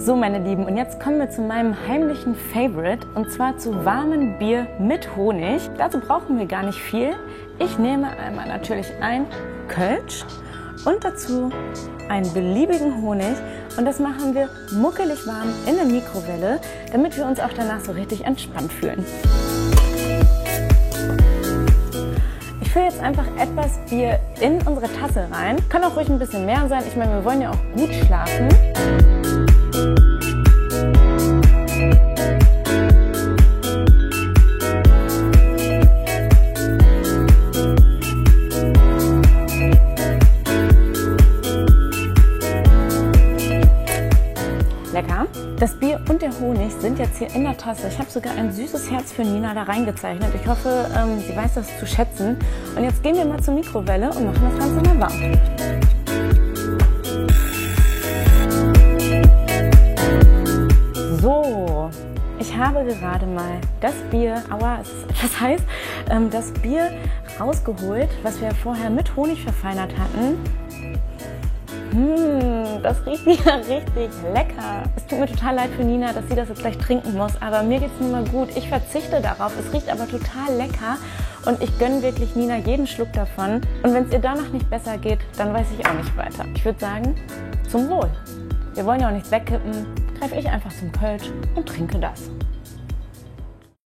So meine Lieben, und jetzt kommen wir zu meinem heimlichen Favorite, und zwar zu warmem Bier mit Honig. Dazu brauchen wir gar nicht viel. Ich nehme einmal natürlich ein Kölsch und dazu einen beliebigen Honig, und das machen wir muckelig warm in der Mikrowelle, damit wir uns auch danach so richtig entspannt fühlen. Ich fülle jetzt einfach etwas Bier in unsere Tasse rein. Kann auch ruhig ein bisschen mehr sein. Ich meine, wir wollen ja auch gut schlafen. Lecker. Das Bier und der Honig sind jetzt hier in der Tasse. Ich habe sogar ein süßes Herz für Nina da reingezeichnet. Ich hoffe, sie weiß das zu schätzen. Und jetzt gehen wir mal zur Mikrowelle und machen das Ganze mal warm. So, ich habe gerade mal das Bier, es ist etwas heiß, das Bier rausgeholt, was wir vorher mit Honig verfeinert hatten. Das riecht wieder richtig lecker. Es tut mir total leid für Nina, dass sie das jetzt gleich trinken muss, aber mir geht es nun mal gut. Ich verzichte darauf. Es riecht aber total lecker und ich gönne wirklich Nina jeden Schluck davon. Und wenn es ihr danach nicht besser geht, dann weiß ich auch nicht weiter. Ich würde sagen, zum Wohl. Wir wollen ja auch nichts wegkippen. Greife ich einfach zum Kölsch und trinke das.